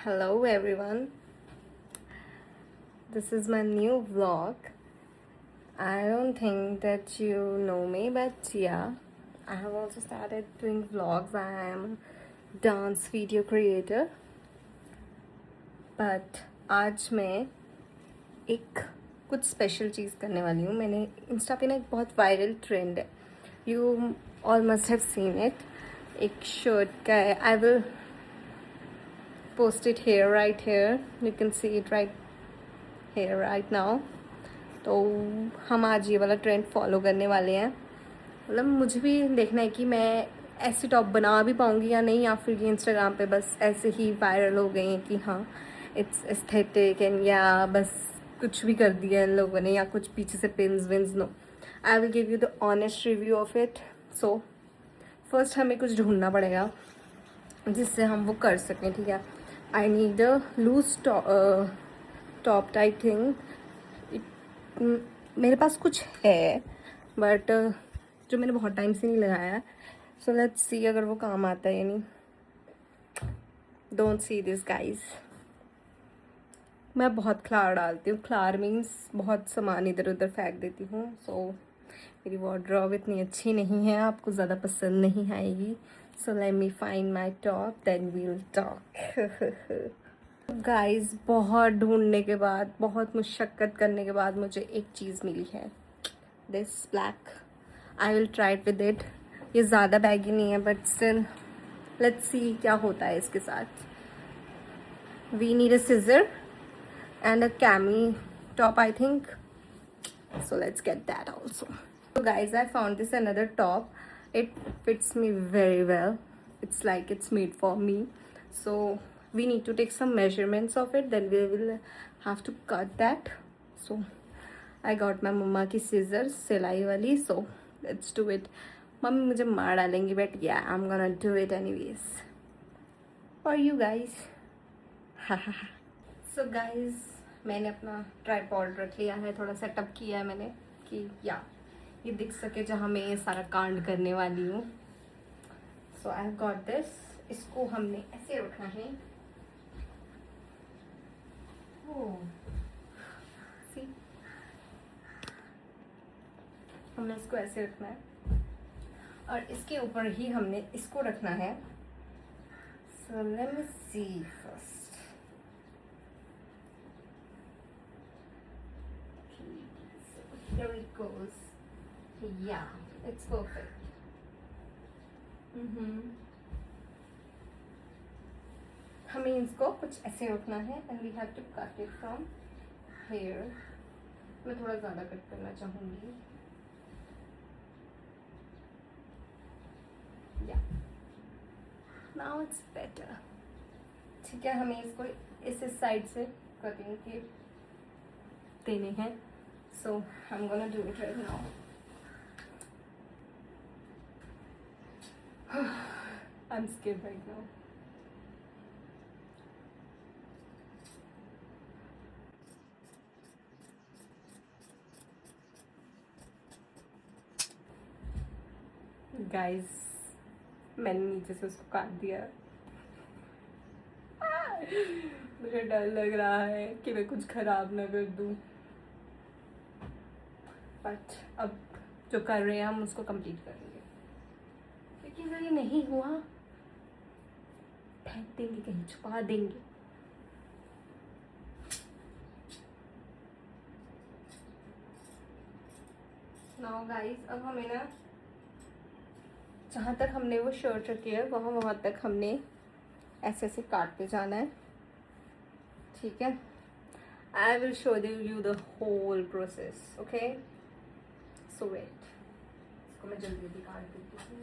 Hello everyone, this is my new vlog. I don't think that you know me, but yeah, I have also started doing vlogs. I am a dance video creator. But आज मैं एक कुछ special चीज़ करने वाली हूँ. मैंने Insta पे ना एक बहुत वायरल ट्रेंड है, you all must have seen it. एक शर्ट का है. I will post it here, right here. You can see it right here right now. तो हम आज ये वाला ट्रेंड फॉलो करने वाले हैं. मतलब मुझे भी देखना है कि मैं ऐसे टॉप बना भी पाऊँगी या नहीं, या फिर ये इंस्टाग्राम पे बस ऐसे ही वायरल हो गए हैं कि हाँ इट्स एस्थेटिक एंड या बस कुछ भी कर दिया इन लोगों ने, या कुछ पीछे से पिन्स विन्स. No, I will give you the honest review of it. So first हमें कुछ ढूंढना पड़ेगा जिससे हम वो कर सकें. ठीक है, I need a loose top type thing. मेरे पास कुछ है बट जो मैंने बहुत टाइम से नहीं लगाया है. सो लेट्स सी अगर वो काम आता है या नहीं. Don't see this guys. मैं बहुत खलार डालती हूँ. खलार मीन्स बहुत सामान इधर उधर फेंक देती हूँ. सो मेरी वार्डरोब इतनी अच्छी नहीं है, आपको ज़्यादा पसंद नहीं आएगी. So let me find my top then we'll talk. Guys, बहुत ढूंढने के बाद, बहुत मुशक्क़त करने के बाद मुझे एक चीज़ मिली है. This black. I will try it with it. ये ज़्यादा बैगी नहीं है बट स्टिल लेट्स सी क्या होता है इसके साथ. We need a scissor and a cami top, I think. So let's get that also. So guys, I found this another top. It fits me very well. It's like it's made for me. So we need to take some measurements of it, then we will have to cut that. So I got my mama की scissors सिलाई वाली. So let's do it. Mummy मुझे मार डालेंगी but yeah, I'm gonna do it anyways for you guys. So guys, मैंने अपना tripod रख लिया है, थोड़ा सेटअप किया है मैंने कि या ये दिख सके जहाँ मैं ये सारा कांड करने वाली हूँ. सो आई हैव गॉट दिस. इसको हमने ऐसे रखना है. सी, हमने इसको ऐसे रखना है और इसके ऊपर ही हमने इसको रखना है. So let me see first. There it goes. Yeah, it's perfect. हमें इसको कुछ ऐसे रखना है and we have to cut it from here. मैं थोड़ा ज़्यादा कट करना चाहूँगी. Yeah, now it's better. ठीक है, हमें इसको इस साइड से कटिंग के देने हैं. So I'm gonna do it right now. I'm scared right now. Guys, मैंने नीचे से उसको काट दिया. मुझे डर लग रहा है कि मैं कुछ खराब ना कर दूं. बट अब जो कर रहे हैं हम उसको कंप्लीट करेंगे, क्योंकि अगर ये नहीं हुआ फेंक देंगे, कहीं छुपा देंगे. नाउ गाइस, अब हमें ना जहाँ तक हमने वो शर्ट रखी है वहाँ तक हमने ऐसे ऐसे काटते जाना है. ठीक है, I will show you the whole process. Okay, so wait. इसको मैं जल्दी जल्दी काट देती हूँ.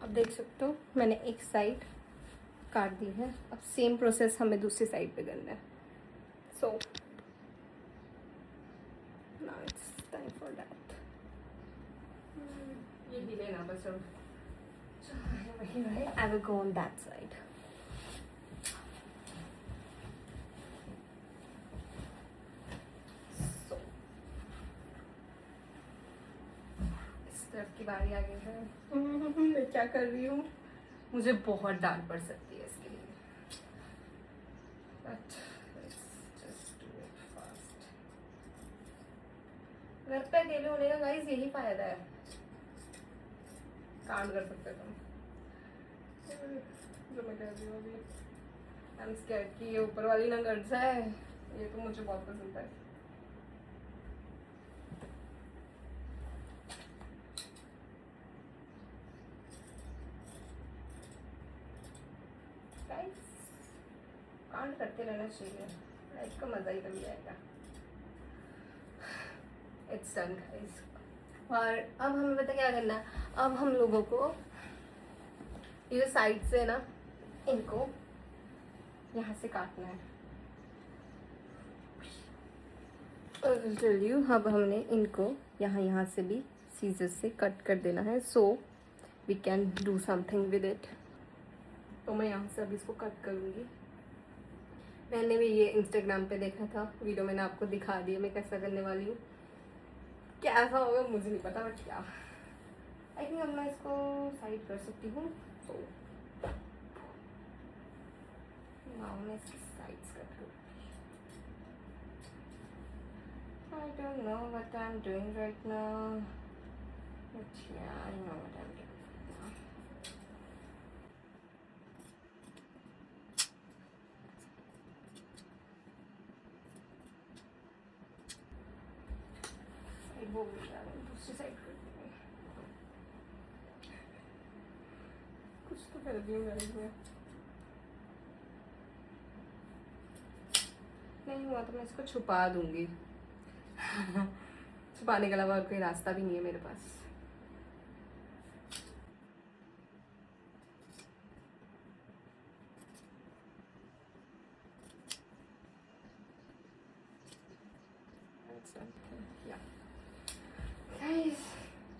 अब देख सकते हो मैंने एक साइड काट दी है. अब सेम प्रोसेस हमें दूसरी साइड पे करना है. So now it's time for that. ये भी लेना बस. अब I will go on that side. Step की बारी आ गई है। मैं क्या कर रही हूँ, मुझे बहुत डांट पड़ सकती है इसके लिए, but let's just do it fast. घर पे अकेले होने का गाइस यही फायदा है, काम कर सकते हो तुम। जो मैं कर रही हूँ अभी, आई एम स्कैर्ड कि ये ऊपर वाली ना गट जाए, ये तो मुझे बहुत पसंद है। कांड करते रहना चाहिए, लाइफ का मजा ही तभी आएगा। It's done guys. और अब हमें पता क्या करना है, अब हम लोगों को ये जो साइड से है ना, इनको यहाँ से काटना है। टेल यू, अब हमने इनको यहाँ से भी सीजर से कट कर देना है, so we can do something with it. तो मैं यहाँ से अभी इसको कट करूँगी। मैंने भी ये इंस्टाग्राम पे देखा था वीडियो, मैंने आपको दिखा दिया मैं कैसा करने वाली हूँ। कैसा होगा मुझे नहीं पता, बट क्या आई थिंक अब मैं इसको साइड कर सकती हूँ। तो नाउ मैं इसकी साइड्स कट करूँगी। I don't know what I'm doing right now, but yeah, I know what I'm doing now. Side वो दूसरी साइड कर दूँगी। कुछ तो कर दी हूँ गाइस मैं, नहीं हुआ तो मैं इसको छुपा दूँगी। छुपाने के अलावा कोई रास्ता भी नहीं है मेरे पास।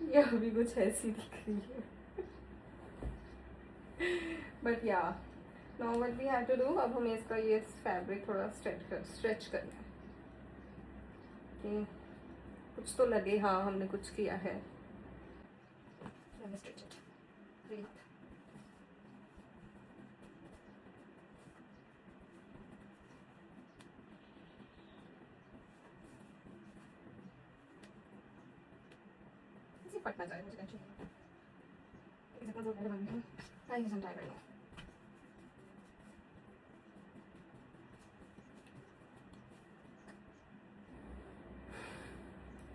ये अभी कुछ ऐसी दिख रही है, but yeah now what we have to do, अब हमें इसका ये फैब्रिक थोड़ा स्ट्रेच करना है कि कुछ तो लगे हाँ हमने कुछ किया है। पटना जाए मुझे टेंशन नहीं।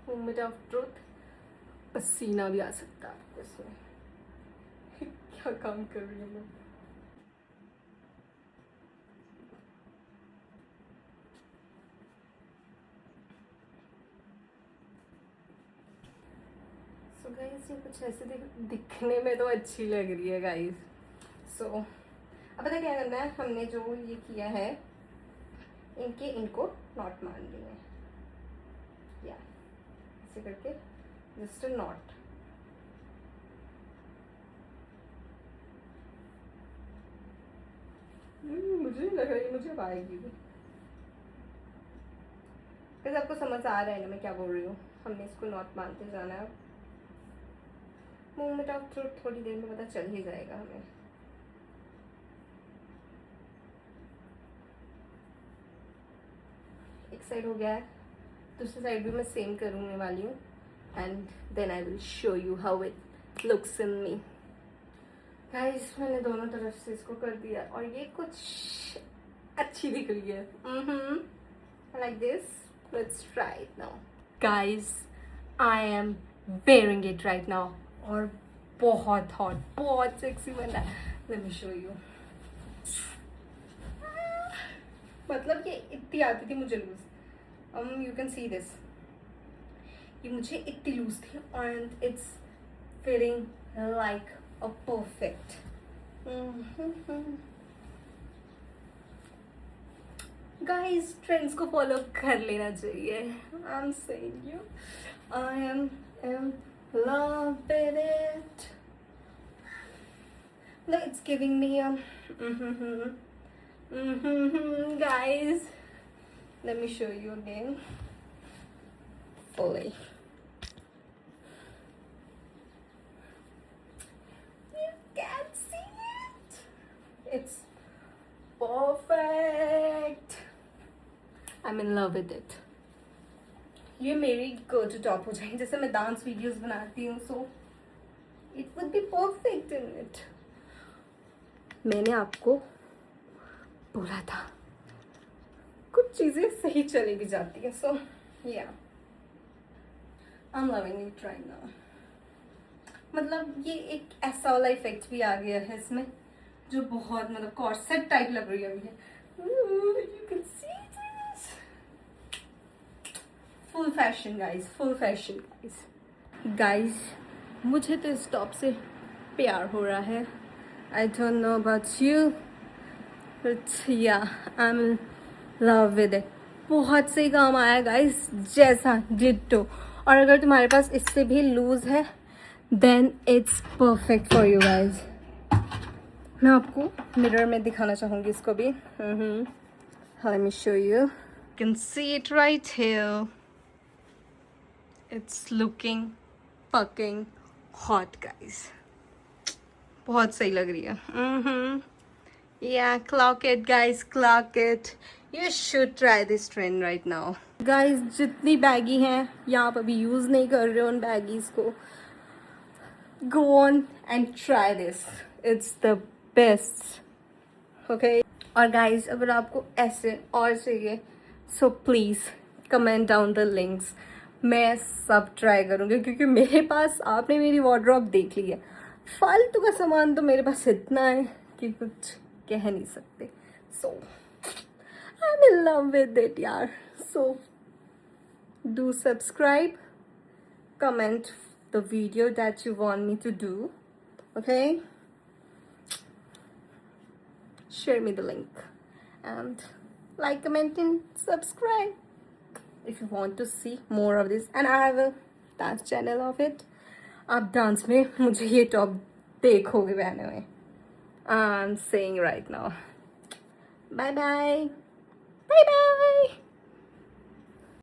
मोमेंट ऑफ ट्रुथ, पसीना भी आ सकता है आपको इसमें। क्या काम कर रही हूँ मैं। सो गाइस ये कुछ ऐसे दिखने में तो अच्छी लग रही है गाइस। सो अब पता क्या करना है, हमने जो ये किया है इनको नॉट मारनी है, या ऐसे करके जस्ट नॉट। मुझे नहीं लग रहा है मुझे अब आएगी भी। वैसे आपको समझ आ रहा है ना मैं क्या बोल रही हूँ। हमने इसको नॉट मानते जाना है। मोमेंट ऑफ ट्रुथ थोड़ी देर में पता चल ही जाएगा हमें। एक साइड हो गया है, दूसरी साइड भी मैं सेम करने वाली हूँ, and then I will show you how it looks in me. Guys मैंने दोनों तरफ से इसको कर दिया और ये कुछ अच्छी दिख रही है। Like this, let's try it now. Guys I am wearing it right now और बहुत हॉट, बहुत सेक्सी बन रहा है। Let me show you. मतलब ये इतनी आती थी मुझे loose, you can see this, ये मुझे इतनी लूज थी and it's fitting like a perfect. Guys trends को फॉलो कर लेना चाहिए। आई एम सेइंग यू, आई एम इन लव विद इट। It's giving me a guys, let me show you again fully. Perfect, I am in love with it. ये मेरी गो टू टॉप हो जाएगी, जैसे मैं डांस वीडियोस बनाती हूँ, so it would be perfect in it. मैंने आपको बोला था कुछ चीजें सही चली भी जाती है, सो या I am loving it right now. मतलब ये एक ऐसा वाला इफेक्ट भी आ गया है इसमें जो बहुत मतलब कॉर्सेट टाइप लग रही है अभी। You can see this, full fashion guys, full fashion guys. Guys मुझे तो इस टॉप से प्यार हो रहा है। I don't know about you, but yeah I M in love with it. बहुत सही काम आया गाइस, जैसा डिट्टो। और अगर तुम्हारे पास इससे भी लूज है then it's perfect for you guys. मैं आपको मिरर में दिखाना चाहूँगी इसको भी। Let me show you, can see it right here, it's looking fucking hot guys, बहुत सही लग रही है। Yeah clock it guys, clock it. You should try this trend right now. Guys, जितनी बैगी हैं यहाँ आप अभी यूज़ नहीं कर रहे हो उन बैगीज को, go on and try this. It's the best. Okay? और guys, अगर आपको ऐसे और चाहिए so please comment down the links. मैं सब ट्राई करूँगी क्योंकि मेरे पास, आपने मेरी वार्डरोब देख ली है, फालतू का सामान तो मेरे पास इतना है कि कुछ कह नहीं सकते। So I'm in love with it, yaar. So, do subscribe, comment the video that you want me to do, okay? Share me the link and like, comment and subscribe if you want to see more of this. And I have a dance channel of it. आप dance में मुझे ये top देखोगे पहने हुए। I'm saying right now. Bye bye. Bye bye.